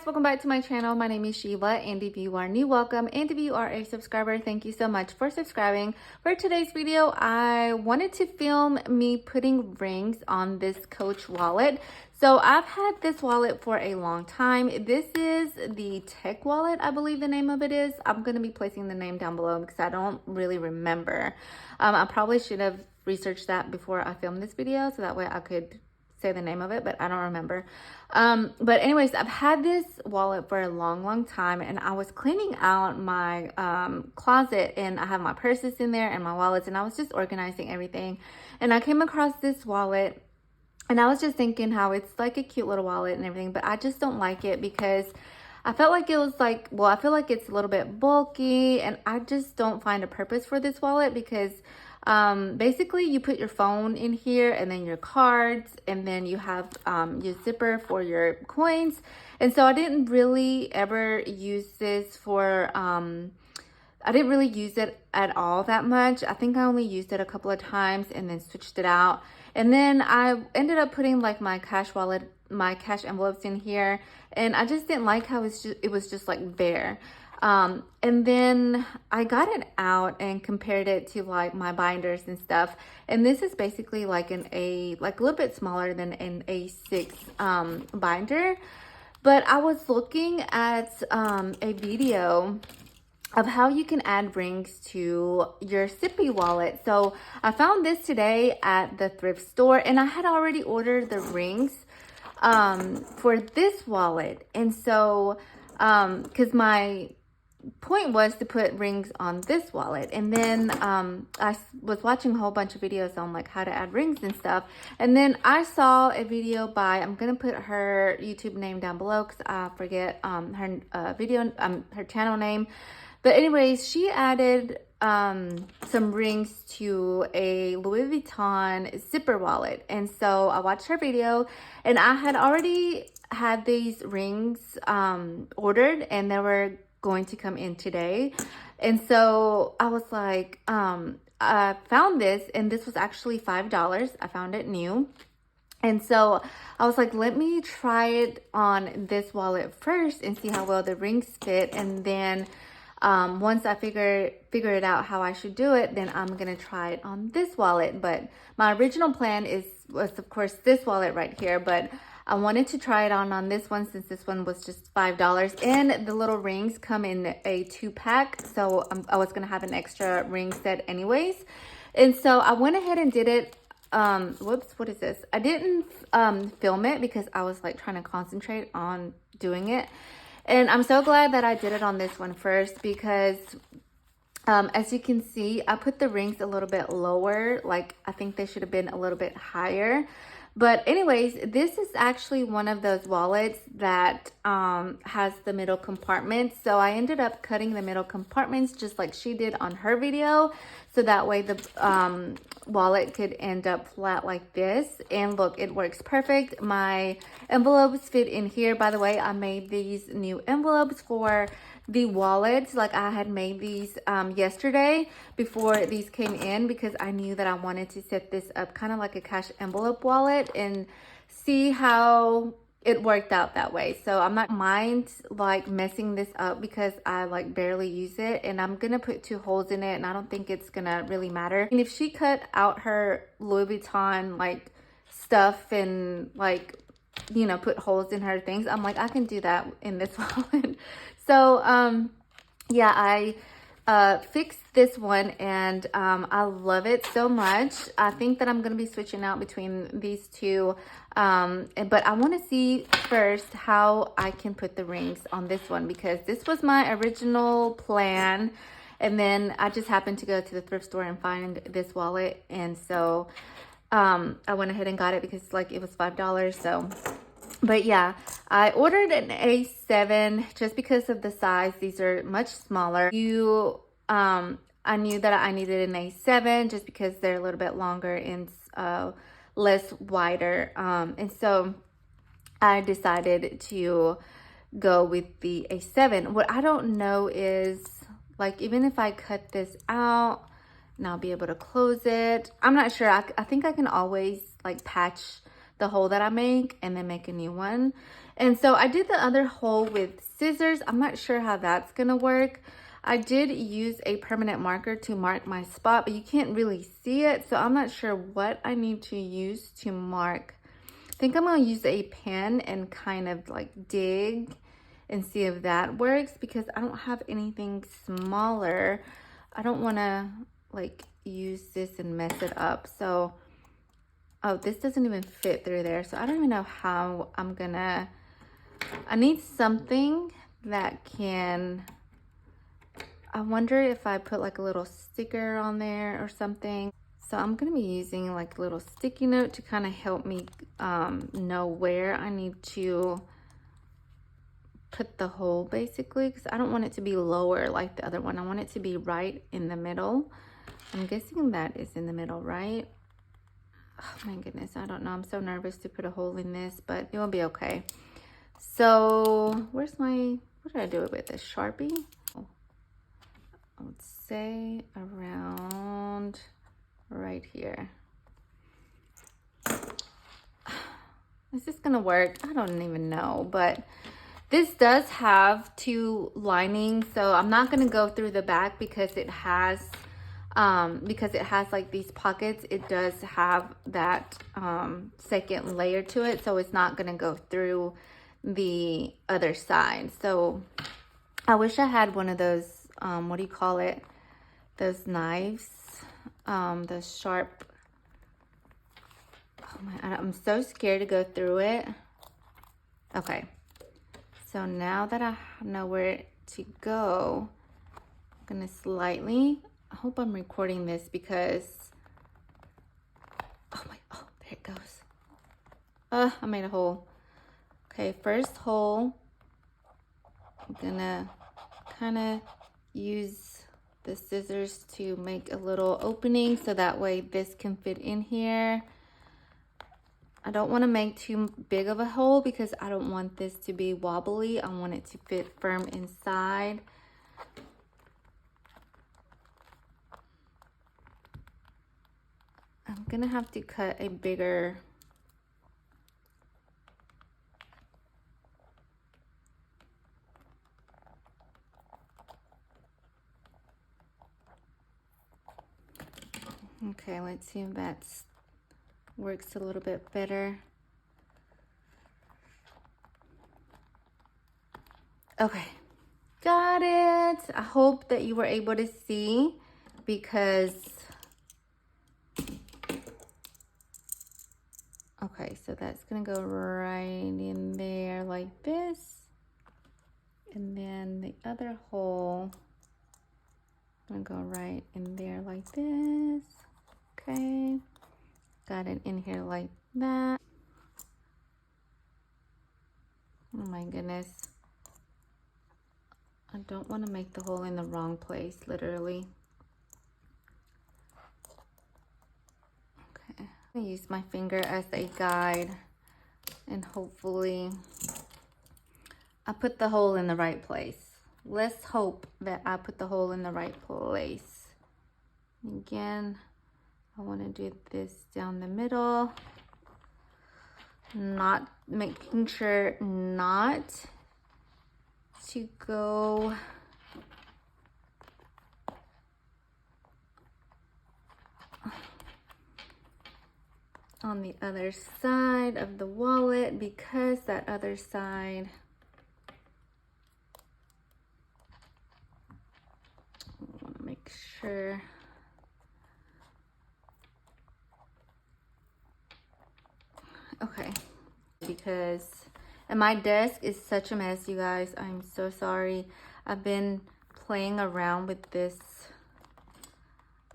welcome back to my channel. My name is Sheila, and if you are new, welcome, and if you are a subscriber, thank you so much for subscribing. For today's video, I wanted to film me putting rings on this Coach wallet. So I've had this wallet for a long time. This is the Tech wallet, I believe the name of it is. I'm going to be placing the name down below because I don't really remember. I probably should have researched that before I filmed this video so that way I could say the name of it, but I don't remember. But anyways, I've had this wallet for a long time, and I was cleaning out my closet, and I have my purses in there and my wallets, and I was just organizing everything, and I came across this wallet, and I was just thinking how it's like a cute little wallet and everything, but I just don't like it because I felt like it was like, well, I feel like it's a little bit bulky, and I just don't find a purpose for this wallet because basically you put your phone in here and then your cards, and then you have your zipper for your coins. And so I didn't really ever use this for I didn't really use it at all that much. I think I only used it a couple of times and then switched it out. And then I ended up putting like my cash wallet, my cash envelopes in here, and I just didn't like how it was just like bare. And then I got it out and compared it to like my binders and stuff. And this is basically like like a little bit smaller than an A6 binder. But I was looking at a video of how you can add rings to your Sippy wallet. So I found this today at the thrift store, and I had already ordered the rings for this wallet. And so because my point was to put rings on this wallet, and then I was watching a whole bunch of videos on like how to add rings and stuff, and then I saw a video by, I'm gonna put her YouTube name down below because I forget her her channel name, but anyways, she added some rings to a Louis Vuitton zipper wallet. And so I watched her video, and I had already had these rings ordered, and they were going to come in today. And so I was like, I found this, and this was actually $5. I found it new. And so I was like, let me try it on this wallet first and see how well the rings fit. And then once I figure it out how I should do it, then I'm gonna try it on this wallet. But my original plan was of course this wallet right here, but I wanted to try it on this one since this one was just $5, and the little rings come in a 2-pack. So I was gonna have an extra ring set anyways. And so I went ahead and did it. Whoops, what is this? I didn't film it because I was like trying to concentrate on doing it. And I'm so glad that I did it on this one first because as you can see, I put the rings a little bit lower. Like I think they should have been a little bit higher. But anyways, this is actually one of those wallets that has the middle compartment. So I ended up cutting the middle compartments just like she did on her video. So that way the wallet could end up flat like this. And look, it works perfect. My envelopes fit in here. By the way, I made these new envelopes for the wallets. Like I had made these yesterday before these came in because I knew that I wanted to set this up kind of like a cash envelope wallet and see how it worked out that way. So I'm not mind like messing this up because I like barely use it, and I'm gonna put 2 holes in it, and I don't think it's gonna really matter. And if she cut out her Louis Vuitton like stuff and like, you know, put holes in her things, I'm like, I can do that in this wallet. So yeah, I fixed this one, and I love it so much. I think that I'm gonna be switching out between these two, but I want to see first how I can put the rings on this one because this was my original plan, and then I just happened to go to the thrift store and find this wallet, and so I went ahead and got it because like it was $5. So but yeah, I ordered an A7 just because of the size. These are much smaller. I knew that I needed an A7 just because they're a little bit longer and less wider. And so I decided to go with the A7. What I don't know is like, even if I cut this out and I'll be able to close it, I'm not sure. I think I can always like patch the hole that I make and then make a new one. And so I did the other hole with scissors. I'm not sure how that's gonna work. I did use a permanent marker to mark my spot, but you can't really see it. So I'm not sure what I need to use to mark. I think I'm gonna use a pen and kind of like dig and see if that works, because I don't have anything smaller. I don't wanna like use this and mess it up. So, oh, this doesn't even fit through there. So I don't even know how I'm gonna, I need something that can, I wonder if I put like a little sticker on there or something. So I'm gonna be using like a little sticky note to kind of help me know where I need to put the hole, basically, because I don't want it to be lower like the other one. I want it to be right in the middle. I'm guessing that is in the middle, right? Oh my goodness, I don't know. I'm so nervous to put a hole in this, but it will be okay. So where's my, what did I do with this? Sharpie? I would say around right here. Is this gonna work? I don't even know, but this does have two linings, so I'm not gonna go through the back because it has like these pockets. It does have that second layer to it, so it's not gonna go through the other side. So I wish I had one of those what do you call it, those knives, those sharp, oh my, I'm so scared to go through it. Okay, so now that I know where to go, I'm gonna slightly, I hope I'm recording this because, oh my, oh, there it goes. I made a hole. Okay, first hole, I'm gonna kind of use the scissors to make a little opening so that way this can fit in here. I don't want to make too big of a hole because I don't want this to be wobbly. I want it to fit firm inside. I'm gonna have to cut a bigger, okay, let's see if that works a little bit better. Okay, got it. I hope that you were able to see, because okay, so that's gonna go right in there like this, and then the other hole, I'm gonna go right in there like this. Okay, got it in here like that. Oh my goodness, I don't want to make the hole in the wrong place, literally. Okay, I'm gonna use my finger as a guide, and hopefully I put the hole in the right place. Let's hope that I put the hole in the right place. Again, I want to do this down the middle, not making sure not to go on the other side of the wallet, because that other side, I want to make sure. Okay, because, and my desk is such a mess, you guys. I'm so sorry. I've been playing around with this,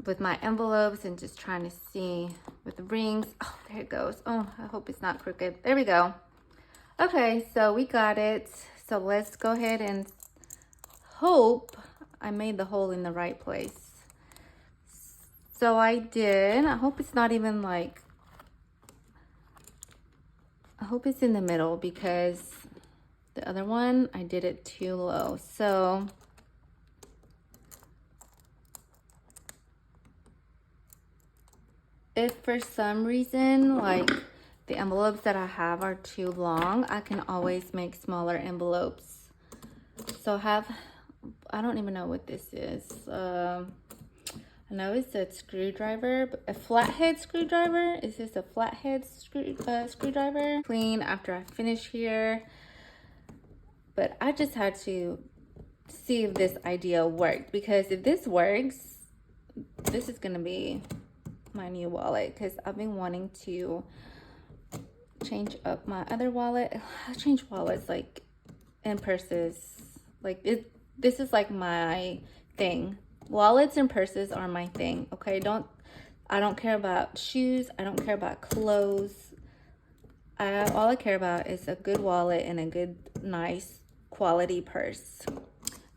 with my envelopes, and just trying to see with the rings. Oh, there it goes. Oh, I hope it's not crooked. There we go. Okay, so we got it. So let's go ahead and hope I made the hole in the right place. So I did. I hope it's not even like, I hope it's in the middle, because the other one, I did it too low. So if for some reason, like the envelopes that I have are too long, I can always make smaller envelopes. So I don't even know what this is. I know it's a screwdriver, a flathead screwdriver. Is this a flathead screwdriver? Clean after I finish here. But I just had to see if this idea worked, because if this works, this is gonna be my new wallet, because I've been wanting to change up my other wallet. I change wallets like and purses. Like this is like my thing. Wallets and purses are my thing. Okay, I don't care about shoes. I don't care about clothes. All I care about is a good wallet and a good, nice quality purse.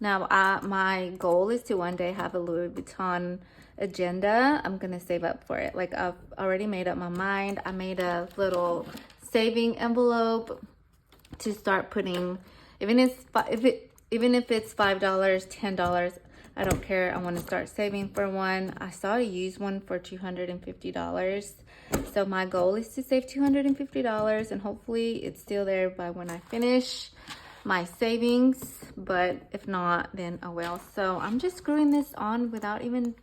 Now, my goal is to one day have a Louis Vuitton agenda. I'm gonna save up for it. Like, I've already made up my mind. I made a little saving envelope to start putting, even if it's $5, $10, I don't care. I want to start saving for one. I saw a used one for $250. So my goal is to save $250, and hopefully it's still there by when I finish my savings. But if not, then oh well. So I'm just screwing this on without even...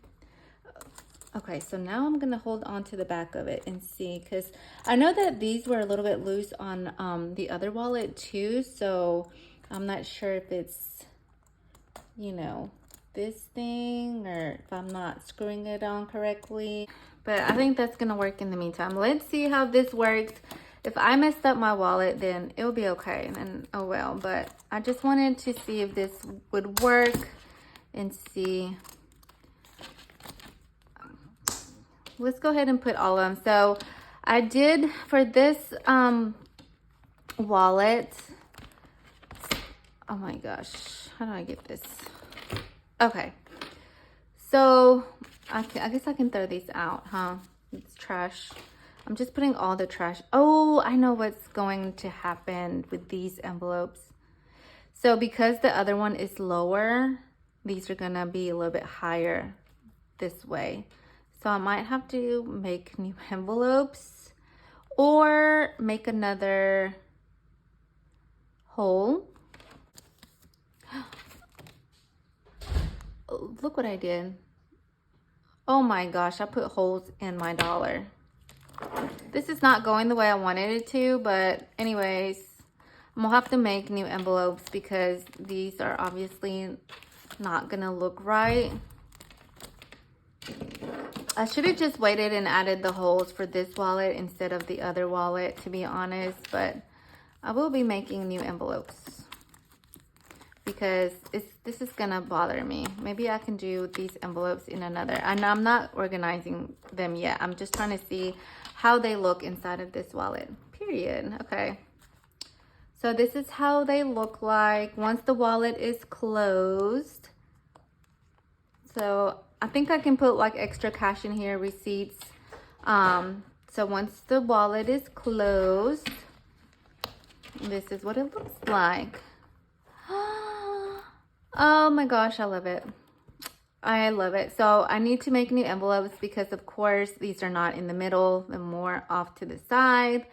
Okay, so now I'm gonna hold on to the back of it and see, because I know that these were a little bit loose on the other wallet too. So I'm not sure if it's, you know, this thing, or if I'm not screwing it on correctly. But I think that's gonna work in the meantime. Let's see how this works. If I messed up my wallet, then it'll be okay, and oh well. But I just wanted to see if this would work and see. Let's go ahead and put all of them. So I did for this wallet. Oh my gosh, how do I get this? Okay, so I guess I can throw these out, huh? It's trash. I'm just putting all the trash. Oh, I know what's going to happen with these envelopes. So because the other one is lower, these are gonna be a little bit higher this way. So I might have to make new envelopes or make another hole. Look what I did. Oh my gosh, I put holes in my dollar. This is not going the way I wanted it to, but anyways, I'm gonna have to make new envelopes because these are obviously not gonna look right. I should have just waited and added the holes for this wallet instead of the other wallet, to be honest, but I will be making new envelopes because this is gonna bother me. Maybe I can do these envelopes in another, and I'm not organizing them yet. I'm just trying to see how they look inside of this wallet, period. Okay, so this is how they look like once the wallet is closed. So I think I can put like extra cash in here, receipts. So once the wallet is closed, this is what it looks like. Oh my gosh, I love it. I love it. So I need to make new envelopes because of course these are not in the middle, they're more off to the side.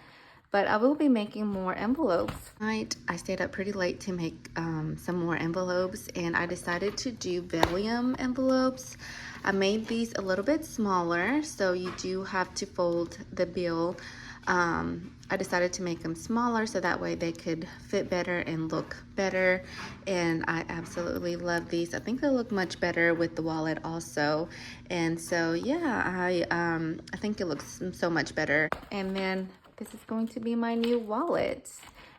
But I will be making more envelopes. Tonight, I stayed up pretty late to make some more envelopes, and I decided to do Valium envelopes. I made these a little bit smaller, so you do have to fold the bill. I decided to make them smaller so that way they could fit better and look better, and I absolutely love these. I think they look much better with the wallet also, and so yeah, I think it looks so much better. And then this is going to be my new wallet.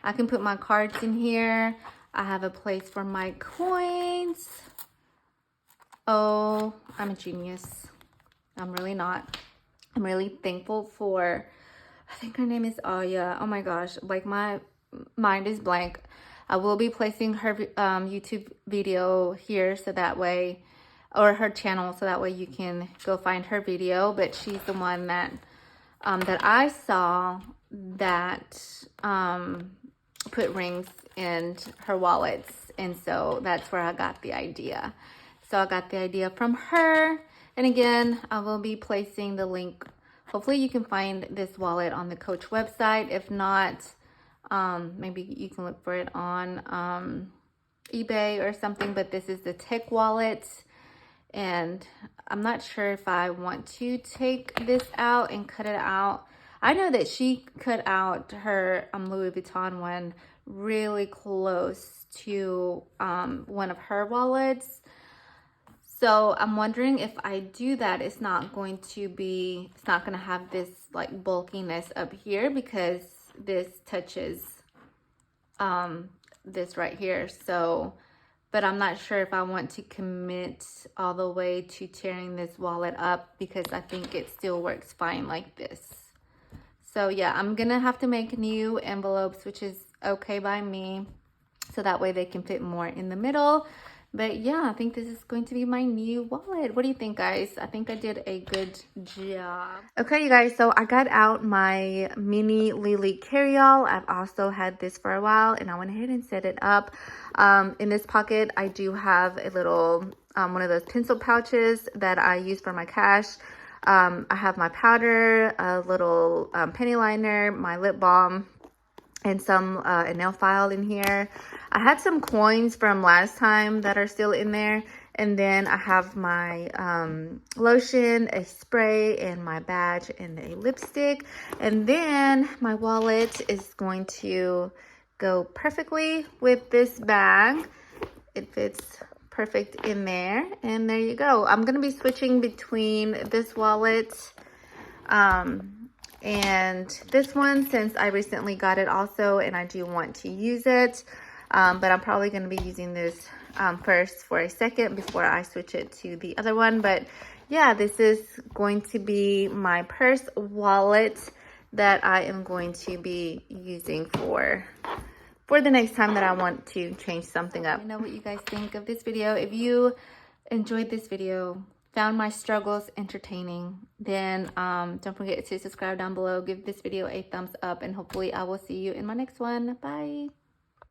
I can put my cards in here. I have a place for my coins. Oh, I'm a genius. I'm really not. I'm really thankful for, I think her name is Aya. Oh my gosh, like my mind is blank. I will be placing her YouTube video here so that way, or her channel, so that way you can go find her video. But she's the one that that I saw that put rings in her wallets, and so that's where I got the idea. So I got the idea from her, and again, I will be placing the link Hopefully you can find this wallet on the Coach website. If not, maybe you can look for it on eBay or something, but this is the Tech wallet. And I'm not sure if I want to take this out and cut it out. I know that she cut out her Louis Vuitton one really close to one of her wallets. So I'm wondering if I do that, it's not going to have this like bulkiness up here because this touches this right here. So, but I'm not sure if I want to commit all the way to tearing this wallet up because I think it still works fine like this. So yeah, I'm gonna have to make new envelopes, which is okay by me. So that way they can fit more in the middle. But yeah, I think this is going to be my new wallet. What do you think, guys? I think I did a good job. Okay, you guys, so I got out my mini Lily carryall. I've also had this for a while and I went ahead and set it up. In this pocket, I do have a little, one of those pencil pouches that I use for my cash. I have my powder, a little penny liner, my lip balm, and some a nail file in here. I had some coins from last time that are still in there, and then I have my lotion, a spray, and my badge and a lipstick. And then my wallet is going to go perfectly with this bag. It fits perfect in there, and there you go. I'm gonna be switching between this wallet and this one since I recently got it also and I do want to use it, but I'm probably going to be using this first for a second before I switch it to the other one. But yeah, this is going to be my purse wallet that I am going to be using for the next time that I want to change something up. Let me know what you guys think of this video. If you enjoyed this video, found my struggles entertaining, then don't forget to subscribe down below, give this video a thumbs up, and hopefully I will see you in my next one. Bye.